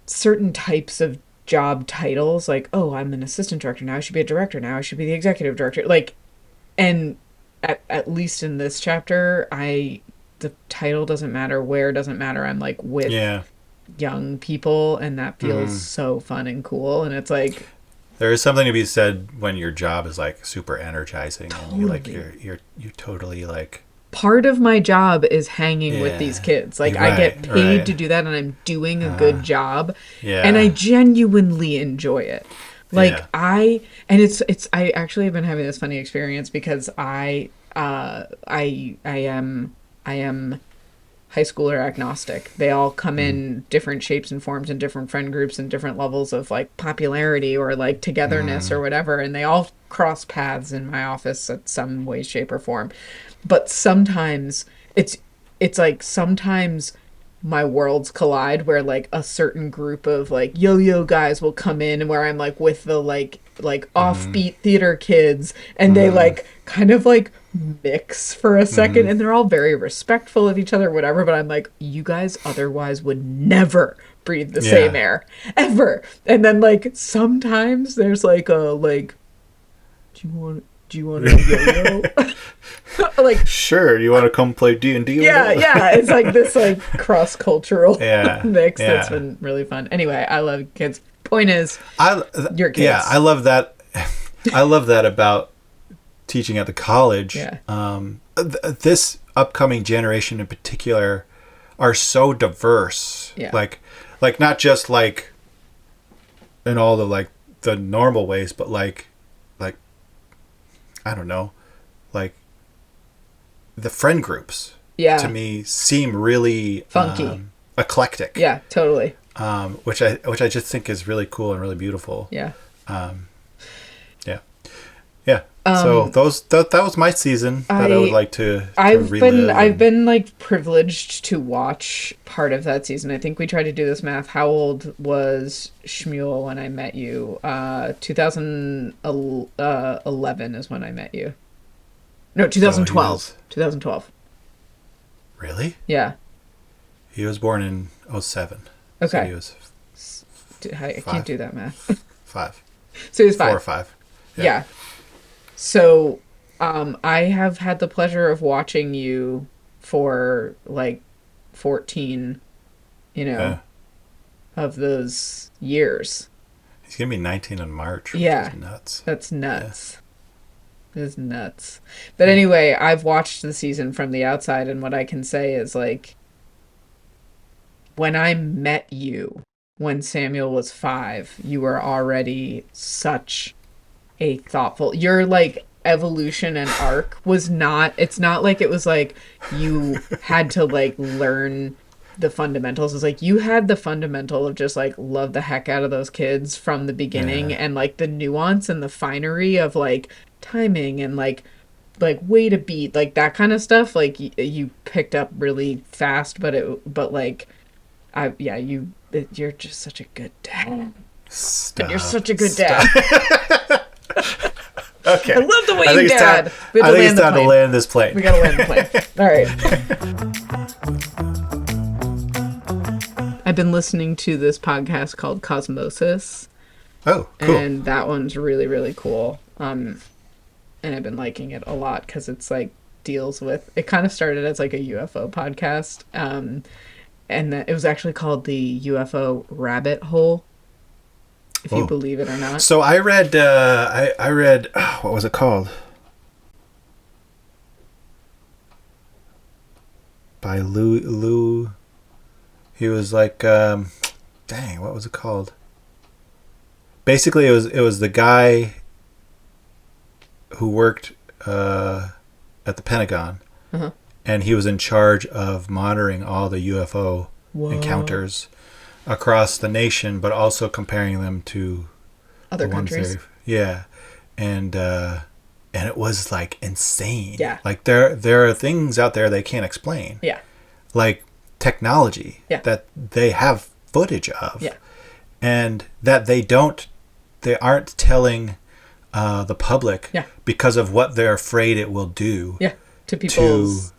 B: certain types of job titles, like, oh, I'm an assistant director now, I should be a director now, I should be the executive director, like, and at least in this chapter, the title doesn't matter, where doesn't matter, I'm like with young people, and that feels so fun and cool, and it's like
A: there is something to be said when your job is like super energizing and you totally like
B: part of my job is hanging with these kids. Like I get paid to do that, and I'm doing a good job. Yeah. And I genuinely enjoy it. Like I actually have been having this funny experience because I am high schooler agnostic. They all come in different shapes and forms and different friend groups and different levels of like popularity or like togetherness or whatever, and they all cross paths in my office at some way, shape, or form. But sometimes it's like sometimes my worlds collide where like a certain group of like yo-yo guys will come in and where I'm like with the like offbeat theater kids, and they like kind of like mix for a second, and they're all very respectful of each other, whatever, but I'm like, you guys otherwise would never breathe the same air ever. And then like sometimes there's like a like, do you want a yo-yo? Like,
A: sure, you want to come play D&D?
B: Yeah, it's like this like cross-cultural mix that's been really fun. Anyway, I love kids. Point is, your kids.
A: Yeah, I love that. I love that about teaching at the college.
B: Yeah.
A: This upcoming generation in particular are so diverse.
B: Yeah.
A: Like not just like in all the like the normal ways, but like I don't know, like the friend groups to me seem really
B: funky, eclectic. Yeah, totally.
A: Which I just think is really cool and really beautiful.
B: Yeah.
A: So that was my season that I would like to relive.
B: I've been like privileged to watch part of that season. I think we tried to do this math. How old was Shmuel when I met you? 2011 is when I met you. No, 2012. 2012.
A: Really?
B: Yeah.
A: He was born in 07.
B: Okay.
A: So he was
B: I can't do that math.
A: 5.
B: So he was 5.
A: 4 or 5.
B: Yeah. So, I have had the pleasure of watching you for like 14, of those years.
A: He's gonna be 19 in March.
B: Yeah.
A: Which is nuts.
B: That's nuts. Yeah. It is nuts. But anyway, I've watched the season from the outside, and what I can say is like, when I met you, when Samuel was 5, you were already such a thoughtful, your like evolution and arc was not, it's not like it was like you had to like learn the fundamentals. It's like you had the fundamental of just like love the heck out of those kids from the beginning, and like the nuance and the finery of like timing and like way to beat, like that kind of stuff, like you picked up really fast. But like you're just such a good dad.
A: Stop.
B: You're such a good dad.
A: Okay.
B: I love the way you dad.
A: I think it's time to land this plane.
B: We gotta land the plane. All right. I've been listening to this podcast called Cosmosis.
A: Oh, cool.
B: And that one's really, really cool. And I've been liking it a lot because it's like deals with, it kind of started as like a UFO podcast. And it was actually called the UFO Rabbit Hole, if you believe it or not.
A: So I read, what was it called? By Lou. He was like, dang, what was it called? Basically, it was the guy who worked at the Pentagon, and he was in charge of monitoring all the UFO encounters across the nation, but also comparing them to
B: other countries.
A: And it was like insane.
B: Yeah,
A: like there are things out there they can't explain.
B: Yeah,
A: like technology that they have footage of.
B: Yeah,
A: and that they aren't telling the public because of what they're afraid it will do.
B: Yeah, to people's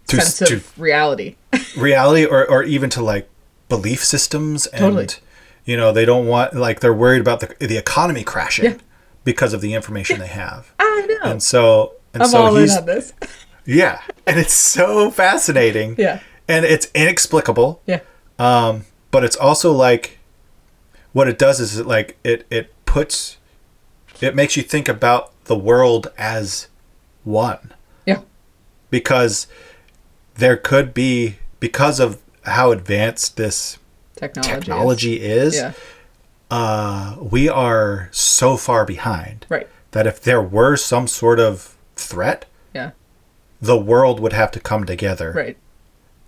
B: sense of reality.
A: Reality, or even to like belief systems, and they don't want, like, they're worried about the economy crashing because of the information they have.
B: I know.
A: And so
B: all in on this.
A: Yeah, and it's so fascinating.
B: Yeah,
A: and it's inexplicable.
B: Yeah,
A: but it's also like, what it does is it makes you think about the world as one.
B: Yeah,
A: because there could be, because of how advanced this technology is, we are so far behind,
B: right,
A: that if there were some sort of threat, the world would have to come together,
B: right.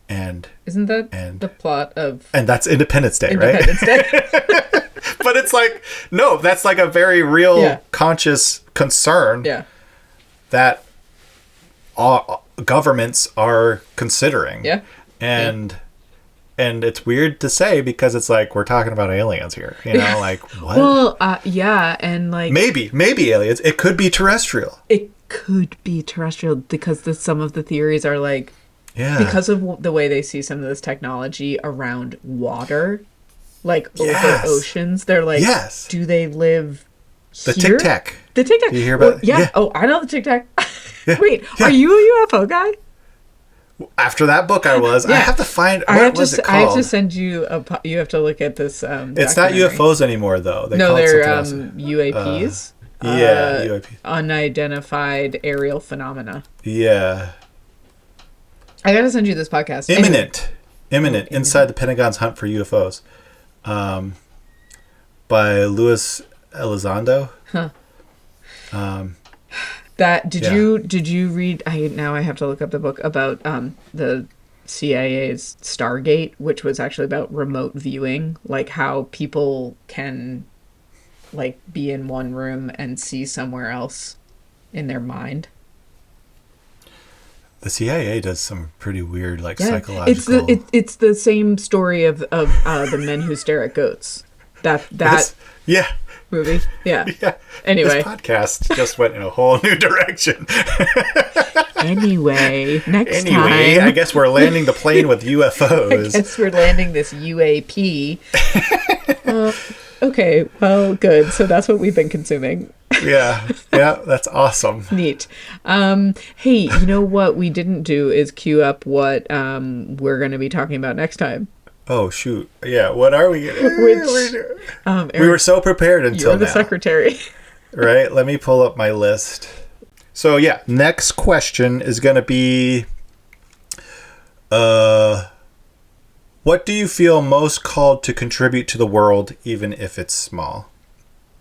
A: And
B: isn't that the plot of,
A: and that's Independence Day,
B: right?
A: But it's like, no, that's like a very real conscious concern that all governments are considering.
B: Yeah.
A: And it's weird to say, because it's like, we're talking about aliens here, like, what?
B: Well, and like,
A: maybe aliens. It could be terrestrial.
B: It could be terrestrial, because some of the theories are like, because of the way they see some of this technology around water, like over oceans, they're like, do they live
A: here? The Tic Tac.
B: The Tic Tac.
A: Do you hear about it?
B: Yeah. Oh, I know the Tic Tac. Wait, are you a UFO guy?
A: After that book, I was. I have to find. What was it called? I
B: have to send you you have to look at this.
A: It's not UFOs anymore, though.
B: They're UAPs.
A: UAP.
B: Unidentified aerial phenomena.
A: Yeah.
B: I gotta send you this podcast.
A: Imminent. Inside the Pentagon's Hunt for UFOs, by Luis Elizondo.
B: Did you read? I have to look up the book about the CIA's Stargate, which was actually about remote viewing, like how people can like be in one room and see somewhere else in their mind.
A: The CIA does some pretty weird, like, psychological.
B: It's the same story of the men who stare at goats. That movie. Yeah. Anyway,
A: this podcast just went in a whole new direction.
B: Anyway, next time.
A: I guess we're landing the plane with UFOs.
B: I guess we're landing this UAP. Okay, well, good. So that's what we've been consuming.
A: Yeah, that's awesome.
B: Neat. Hey, you know what we didn't do is queue up what we're going to be talking about next time.
A: Oh, shoot. Yeah, what are we going to do?
B: Eric,
A: we were so prepared until
B: you're the secretary.
A: Right? Let me pull up my list. So, yeah, next question is going to be, what What do you feel most called to contribute to the world, even if it's small?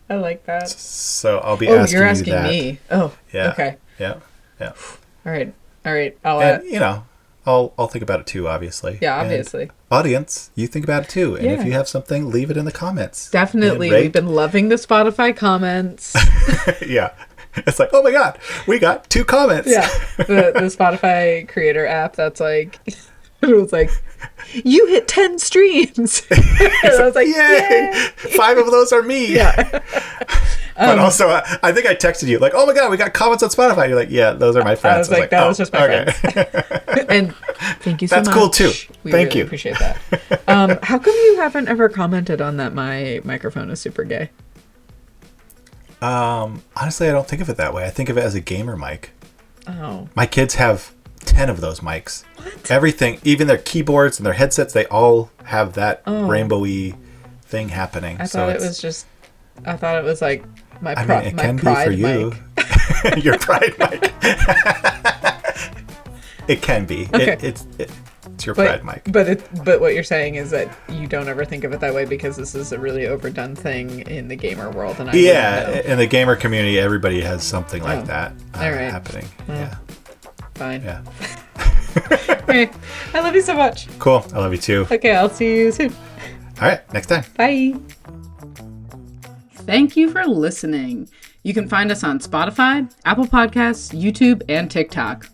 B: I like that.
A: So I'll be asking you that. Oh, you're asking
B: me. Oh,
A: yeah.
B: Okay.
A: Yeah.
B: All right.
A: I'll think about it too, obviously.
B: Yeah, obviously.
A: And audience, you think about it too. And if you have something, leave it in the comments.
B: Definitely. We've been loving the Spotify comments.
A: Yeah. It's like, oh my God, we got 2 comments.
B: Yeah. The Spotify creator app that's like, it was like, you hit 10 streams. And I was like, yay!
A: 5 of those are me.
B: Yeah.
A: But also, I think I texted you, like, oh my God, we got comments on Spotify. You're like, yeah, those are my friends.
B: I was like, that was just my friends. And thank you so much.
A: That's cool too.
B: We
A: thank
B: really
A: you.
B: Appreciate that. How come you haven't ever commented on that my microphone is super gay?
A: Honestly, I don't think of it that way. I think of it as a gamer mic.
B: Oh.
A: My kids have 10 of those mics. What? Everything, even their keyboards and their headsets, they all have that rainbowy thing happening.
B: I thought it was like my
A: it
B: my
A: can
B: pride
A: be for you.
B: mic.
A: Your pride mic. It can be.
B: Okay.
A: It's your pride mic.
B: But what you're saying is that you don't ever think of it that way because this is a really overdone thing in the gamer world, and
A: in the gamer community, everybody has something like that happening.
B: Well,
A: yeah.
B: Fine.
A: Yeah.
B: Okay. I love you so much.
A: Cool. I love you too.
B: Okay, I'll see you soon.
A: All right. Next time.
B: Bye. Thank you for listening. You can find us on Spotify, Apple Podcasts, YouTube, and TikTok.